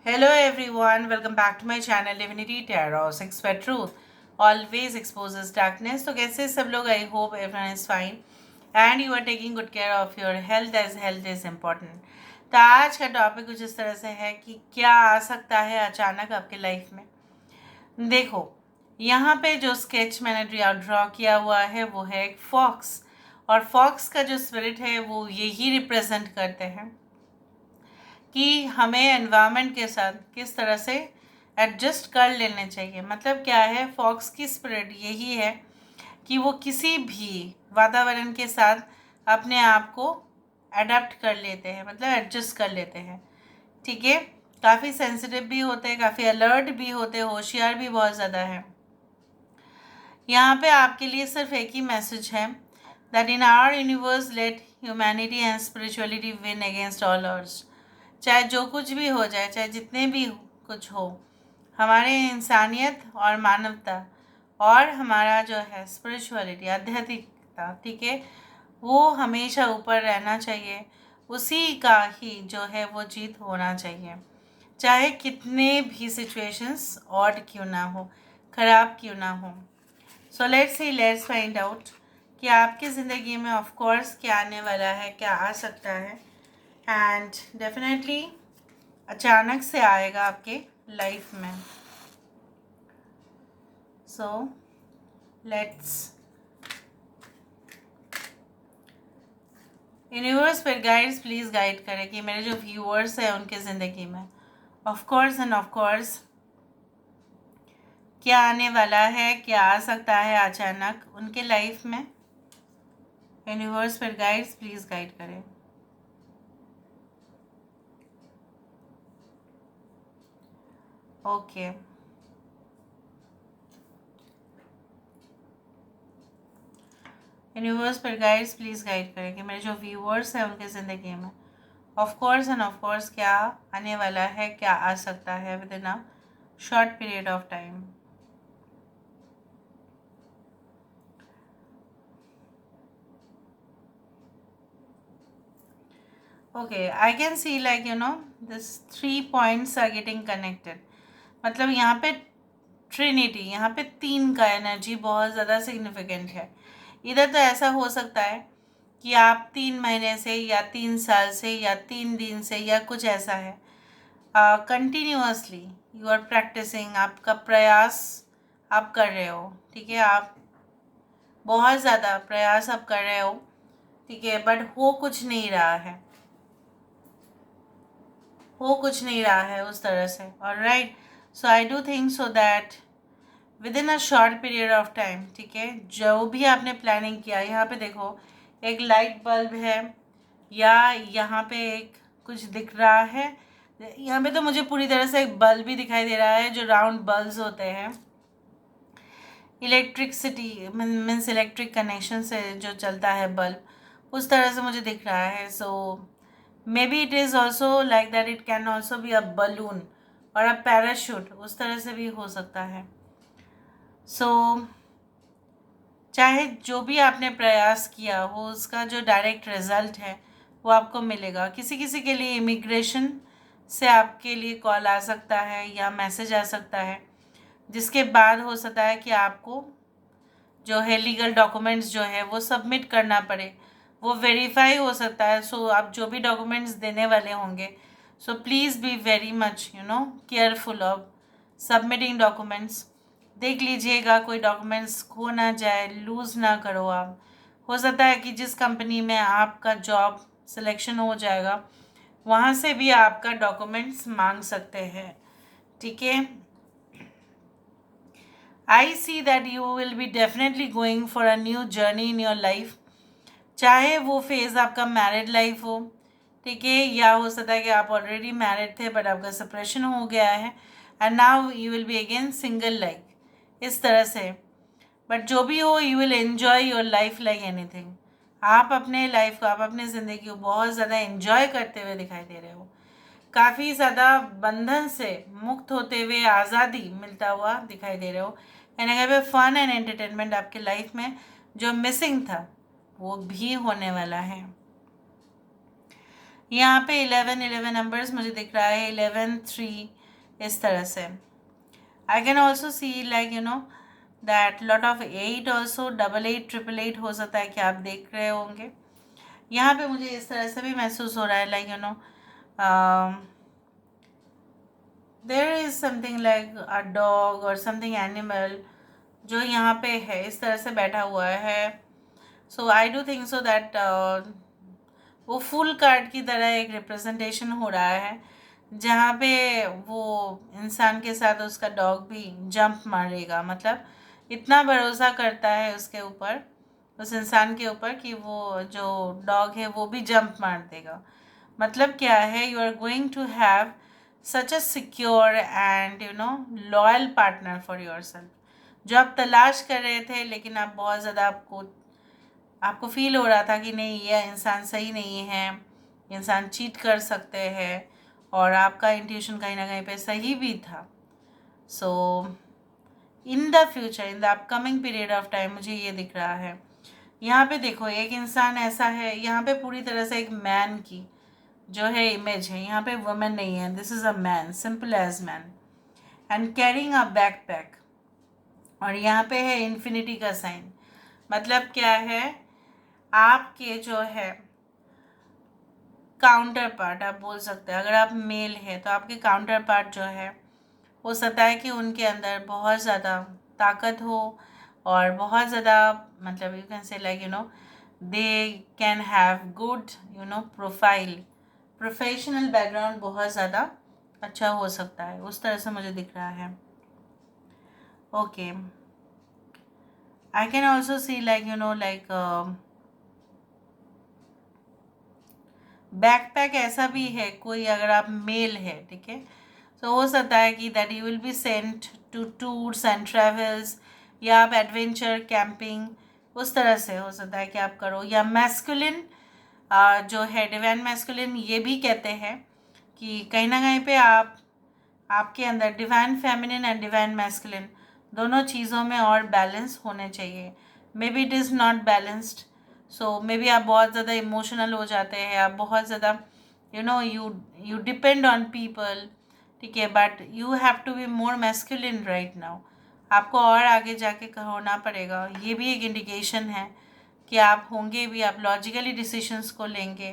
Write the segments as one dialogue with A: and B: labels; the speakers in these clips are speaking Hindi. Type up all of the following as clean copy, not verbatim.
A: Hello everyone, welcome back to my channel Divinity Tarot, Six Where Truth always exposes darkness. तो कैसे सब लोग? I hope everyone is fine and you are taking good care of your health as health is important. तो आज का टॉपिक कुछ इस तरह से है कि क्या आ सकता है अचानक आपके लाइफ में। देखो, यहाँ पे जो स्केच मैंने ड्रॉ किया हुआ है वो है एक फॉक्स, और फॉक्स का जो स्पिरिट है वो यही रिप्रेजेंट करते हैं कि हमें एनवायरनमेंट के साथ किस तरह से एडजस्ट कर लेने चाहिए। मतलब क्या है, फॉक्स की स्पिरिट यही है कि वो किसी भी वातावरण के साथ अपने आप को अडेप्ट कर लेते हैं, मतलब एडजस्ट कर लेते हैं। ठीक है, काफ़ी सेंसिटिव भी होते हैं, काफ़ी अलर्ट भी होते हैं, होशियार भी बहुत ज़्यादा है। यहाँ पे आपके लिए सिर्फ एक ही मैसेज है, that in our universe let humanity and spirituality win against all others. चाहे जो कुछ भी हो जाए, चाहे जितने भी कुछ हो, हमारे इंसानियत और मानवता और हमारा जो है स्पिरिचुअलिटी, आध्यात्मिकता, ठीक है, वो हमेशा ऊपर रहना चाहिए। उसी का ही जो है वो जीत होना चाहिए, चाहे कितने भी सिचुएशंस ऑड क्यों ना हो, ख़राब क्यों ना हो। सो लेट्स फाइंड आउट कि आपकी ज़िंदगी में ऑफ कोर्स क्या आने वाला है, क्या आ सकता है, एंड डेफिनेटली अचानक से आएगा आपके लाइफ में। सो लेट्स यूनिवर्स पर गाइड्स प्लीज़ गाइड करें कि मेरे जो व्यूअर्स हैं उनके ज़िंदगी में of course and of course क्या आने वाला है, क्या आ सकता है अचानक उनके लाइफ में। यूनिवर्स पर गाइड्स प्लीज़ गाइड करें। ओके, यूनिवर्स पर गाइड्स प्लीज़ गाइड करें कि मेरे जो व्यूअर्स हैं उनके ज़िंदगी में of course and of course क्या आने वाला है, क्या आ सकता है within a short period of time. Okay, I can see like this 3 points are getting connected. मतलब यहाँ पे ट्रिनिटी, यहाँ पे 3 का एनर्जी बहुत ज़्यादा सिग्निफिकेंट है। इधर तो ऐसा हो सकता है कि आप 3 महीने से या 3 साल से या 3 दिन से या कुछ ऐसा है, कंटिन्यूअसली यू आर प्रैक्टिसिंग, आपका प्रयास आप कर रहे हो। ठीक है, आप बहुत ज़्यादा प्रयास आप कर रहे हो, ठीक है, बट हो कुछ नहीं रहा है, हो कुछ नहीं रहा है उस तरह से। और right, so I do think so that with in a short period of time, ठीक है, जो भी आपने प्लानिंग किया, यहाँ पे देखो एक लाइट बल्ब है, या यहाँ पे एक कुछ दिख रहा है। यहाँ पे तो मुझे पूरी तरह से एक बल्ब भी दिखाई दे रहा है, जो राउंड बल्ब्स होते हैं, इलेक्ट्रिसिटी मीन्स इलेक्ट्रिक कनेक्शन से जो चलता है बल्ब, उस तरह से मुझे दिख रहा है। So maybe it is also like that, it can also be a balloon और अ पैराशूट, उस तरह से भी हो सकता है। सो चाहे जो भी आपने प्रयास किया हो, उसका जो डायरेक्ट रिजल्ट है वो आपको मिलेगा। किसी किसी के लिए इमिग्रेशन से आपके लिए कॉल आ सकता है या मैसेज आ सकता है, जिसके बाद हो सकता है कि आपको जो है लीगल डॉक्यूमेंट्स जो है वो सबमिट करना पड़े, वो वेरीफाई हो सकता है। सो आप जो भी डॉक्यूमेंट्स देने वाले होंगे, so please be very much careful of submitting documents. देख लीजिएगा कोई डॉक्यूमेंट्स खो ना जाए, लूज़ ना करो आप। हो सकता है कि जिस कंपनी में आपका जॉब सिलेक्शन हो जाएगा, वहाँ से भी आपका डॉक्यूमेंट्स मांग सकते हैं। ठीक है, I see that you will be definitely going for a new journey in your life. चाहे वो फेज़ आपका मैरिड लाइफ हो, ठीक है, या हो सकता है कि आप ऑलरेडी मैरिड थे बट आपका सेपरेशन हो गया है and now you will be again single, like इस तरह से। बट जो भी हो, you will enjoy your life like anything. आप अपने लाइफ को, आप अपनी ज़िंदगी को बहुत ज़्यादा एन्जॉय करते हुए दिखाई दे रहे हो, काफ़ी ज़्यादा बंधन से मुक्त होते हुए आज़ादी मिलता हुआ दिखाई दे रहे हो। एंड अगर फन एंड एंटरटेनमेंट आपके लाइफ में जो मिसिंग था वो भी होने वाला है। यहाँ पे 11 नंबर्स मुझे दिख रहा है, 11 3 इस तरह से। आई can also see like that lot of 8 also, 88 888 हो सकता है कि आप देख रहे होंगे। यहाँ पे मुझे इस तरह से भी महसूस हो रहा है like there is something like a dog और समथिंग एनिमल जो यहाँ पे है, इस तरह से बैठा हुआ है। So I do think so that वो फुल कार्ड की तरह एक रिप्रेजेंटेशन हो रहा है, जहाँ पे वो इंसान के साथ उसका डॉग भी जंप मारेगा। मतलब इतना भरोसा करता है उसके ऊपर, उस इंसान के ऊपर, कि वो जो डॉग है वो भी जंप मार देगा। मतलब क्या है, you are going to have such a secure and loyal partner for yourself. जो आप तलाश कर रहे थे, लेकिन आप बहुत ज़्यादा आपको फील हो रहा था कि नहीं, ये इंसान सही नहीं है, इंसान चीट कर सकते हैं, और आपका इंट्यूशन कहीं ना कहीं पे सही भी था। So in the future, in the upcoming period of time, मुझे ये दिख रहा है। यहाँ पे देखो, एक इंसान ऐसा है, यहाँ पे पूरी तरह से एक मैन की जो है इमेज है, यहाँ पे वुमेन नहीं है। This is a man, simple as man, and carrying a backpack. और यहाँ पे है इन्फिनिटी का साइन। मतलब क्या है, आपके जो है काउंटर पार्ट आप बोल सकते हैं, अगर आप मेल है तो आपके काउंटर पार्ट जो है, हो सकता है कि उनके अंदर बहुत ज़्यादा ताकत हो, और बहुत ज़्यादा, मतलब you can say like they can have good profile, professional background बहुत ज़्यादा अच्छा हो सकता है, उस तरह से मुझे दिख रहा है। Okay, I can also see like like backpack ऐसा भी है कोई, अगर आप मेल है, ठीक है, तो हो सकता है कि that you will be sent to tours and travels, या आप एडवेंचर कैंपिंग उस तरह से हो सकता है कि आप करो। या मैस्कुलिन जो है, डिवाइन मैस्कुलिन ये भी कहते हैं कि कहीं ना कहीं पे आपके अंदर divine feminine and divine masculine दोनों चीज़ों में और बैलेंस होने चाहिए। May be it is not balanced, so may be आप बहुत ज़्यादा इमोशनल हो जाते हैं, आप बहुत ज़्यादा यू डिपेंड ऑन पीपल, ठीक है, but you have to be more masculine right now. आपको और आगे जाके होना पड़ेगा, ये भी एक इंडिकेशन है कि आप होंगे भी, आप लॉजिकली डिसीशंस को लेंगे,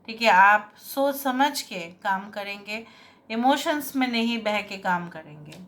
A: ठीक है, आप सोच समझ के काम करेंगे, इमोशंस में नहीं बह के काम करेंगे।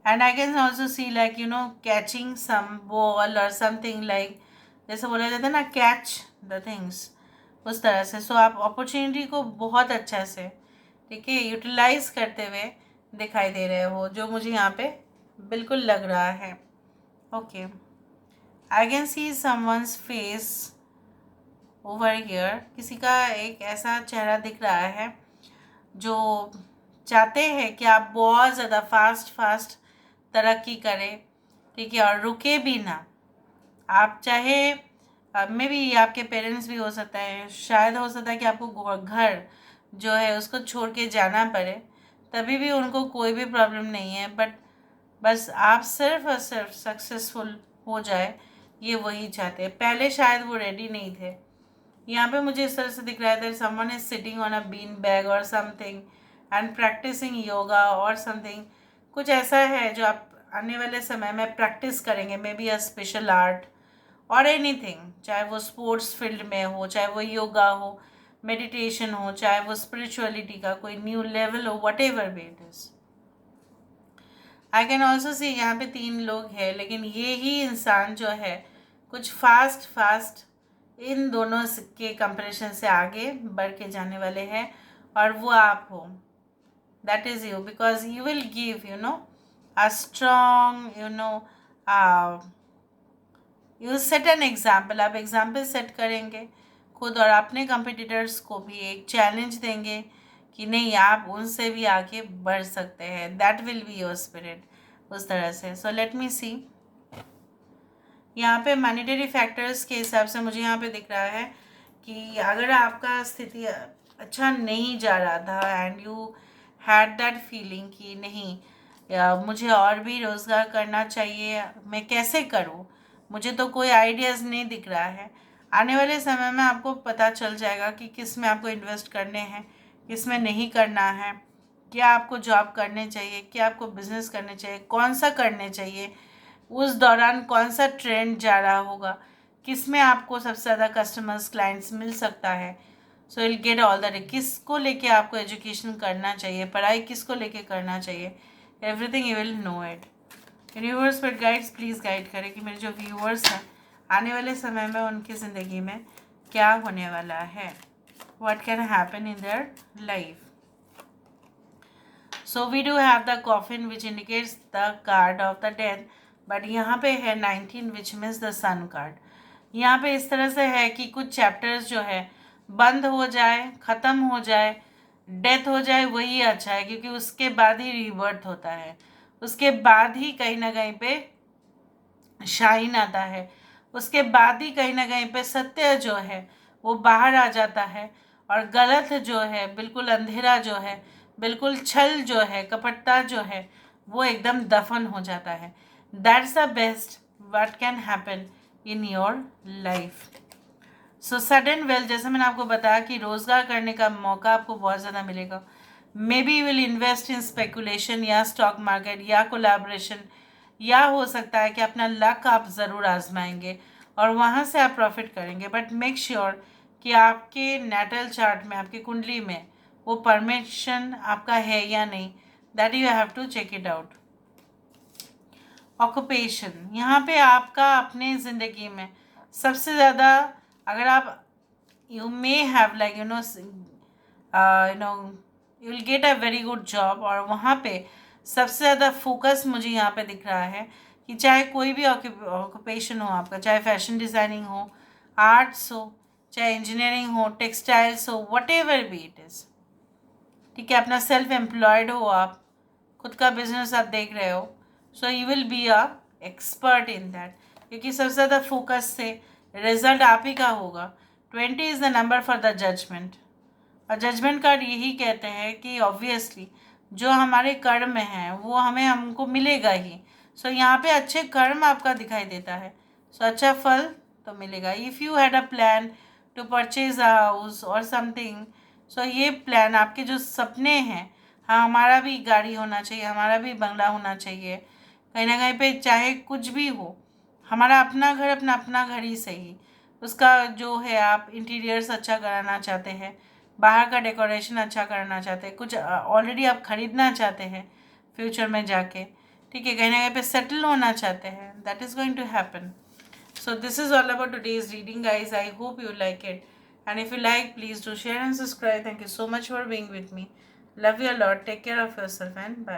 A: And I can also see like catching some ball और समथिंग लाइक, जैसे बोला जाता है ना, कैच द थिंग्स, उस तरह से। सो आप अपॉर्चुनिटी को बहुत अच्छा से, ठीक है, यूटिलाइज करते हुए दिखाई दे रहे हो, जो मुझे यहाँ पे बिल्कुल लग रहा है। Okay, I can C someone's face over here. किसी का एक ऐसा चेहरा दिख रहा है जो चाहते हैं कि आप बहुत ज़्यादा फास्ट तरक्की करें, ठीक है, और रुके भी ना। आप चाहे मे बी आपके पेरेंट्स भी हो सकता है, शायद हो सकता है कि आपको घर जो है उसको छोड़ के जाना पड़े, तभी भी उनको कोई भी प्रॉब्लम नहीं है, बट बस आप सिर्फ और सिर्फ सक्सेसफुल हो जाए, ये वही चाहते हैं। पहले शायद वो रेडी नहीं थे। यहाँ पे मुझे इस तरह से दिख रहा है that someone is sitting on a bean bag और समथिंग एंड प्रैक्टिसिंग योगा और समथिंग। कुछ ऐसा है जो आप आने वाले समय में प्रैक्टिस करेंगे, may be a special art और एनीथिंग, चाहे वो स्पोर्ट्स फील्ड में हो, चाहे वो योगा हो, मेडिटेशन हो, चाहे वो स्पिरिचुअलिटी का कोई न्यू लेवल हो, what ever be it is. I can also सी यहाँ पे 3 लोग हैं, लेकिन ये ही इंसान जो है कुछ फास्ट इन दोनों के कंपैरिजन से आगे बढ़ के जाने वाले हैं, और वो आप हो। That is you, because you will give a strong you set an example. आप एग्जाम्पल सेट करेंगे खुद, और अपने कंपिटिटर्स को भी एक चैलेंज देंगे कि नहीं, आप उनसे भी आगे बढ़ सकते हैं। That will be your spirit, उस तरह से। सो लेट मी सी, यहाँ पे मॉनेटरी फैक्टर्स के हिसाब से मुझे यहाँ पे दिख रहा है कि अगर आपका स्थिति अच्छा नहीं जा रहा था and you had that feeling कि नहीं, मुझे और भी रोज़गार करना चाहिए, मैं कैसे करूँ, मुझे तो कोई आइडियाज़ नहीं दिख रहा है, आने वाले समय में आपको पता चल जाएगा कि किस में आपको इन्वेस्ट करने हैं, किस में नहीं करना है, क्या आपको जॉब करने चाहिए, क्या आपको बिजनेस करने चाहिए, कौन सा करने चाहिए, उस दौरान कौन सा ट्रेंड जा रहा होगा, किस में आपको सबसे ज़्यादा कस्टमर्स क्लाइंट्स मिल सकता है. So will get all that. किसको लेके आपको एजुकेशन करना चाहिए, पढ़ाई किसको लेके करना चाहिए, everything you will know it. Universe पर गाइड्स प्लीज़ गाइड करें कि मेरे जो व्यूअर्स हैं आने वाले समय में उनकी ज़िंदगी में क्या होने वाला है, what can happen in their life. So we do have the coffin which indicates the card of the death, but यहाँ पे है 19 which means the sun card. यहाँ पे इस तरह से है कि कुछ चैप्टर्स जो है बंद हो जाए, ख़त्म हो जाए, डेथ हो जाए, वही अच्छा है, क्योंकि उसके बाद ही रिबर्थ होता है, उसके बाद ही कहीं ना कहीं पे शाइन आता है, उसके बाद ही कहीं ना कहीं पे सत्य जो है वो बाहर आ जाता है, और गलत जो है, बिल्कुल अंधेरा जो है, बिल्कुल छल जो है, कपटता जो है, वो एकदम दफन हो जाता है. That's the best what can happen in your life. So sudden wealth, जैसे मैंने आपको बताया कि रोज़गार करने का मौका आपको बहुत ज़्यादा मिलेगा. May be you will invest in speculation या स्टॉक मार्केट या कोलैबोरेशन, या हो सकता है कि अपना लक आप ज़रूर आजमाएंगे और वहाँ से आप प्रॉफिट करेंगे. बट मेक श्योर कि आपके नेटल चार्ट में, आपकी कुंडली में वो परमिशन आपका है या नहीं. That you have to check it out. Occupation, यहाँ पे आपका अपने ज़िंदगी में सबसे ज़्यादा, अगर आप you may have like you know you will get a very good job, और वहाँ पे सबसे ज़्यादा फोकस मुझे यहाँ पे दिख रहा है कि चाहे कोई भी ऑक्यूपेशन हो आपका, चाहे फैशन डिज़ाइनिंग हो, आर्ट्स हो, चाहे इंजीनियरिंग हो, टेक्सटाइल्स हो, what ever be it is, ठीक है, अपना सेल्फ एम्प्लॉयड हो, आप खुद का बिजनेस आप देख रहे हो, so you will be a expert in that, क्योंकि सबसे ज़्यादा फोकस से रिजल्ट आप ही का होगा. 20 is the number for the judgement, और जजमेंट कार्ड यही कहते हैं कि ऑब्वियसली जो हमारे कर्म हैं वो हमें हमको मिलेगा ही. सो यहाँ पे अच्छे कर्म आपका दिखाई देता है, सो अच्छा फल तो मिलेगा. If you had a plan to purchase a house और समथिंग, सो ये प्लान, आपके जो सपने हैं, हाँ हमारा भी गाड़ी होना चाहिए, हमारा भी बंगला होना चाहिए, कहीं ना कहीं पे चाहे कुछ भी हो, हमारा अपना घर, अपना घर ही सही, उसका जो है आप इंटीरियर्स अच्छा कराना चाहते हैं, बाहर का डेकोरेशन अच्छा करना चाहते हैं, कुछ ऑलरेडी आप ख़रीदना चाहते हैं फ्यूचर में जाके, ठीक है, कहीं ना कहीं पे सेटल होना चाहते हैं, that is going to happen. So this is all about today's reading, guys. I hope you like it. And if you like, please do share and subscribe. Thank you so much for being with me. Love you a lot. Take care of yourself and bye.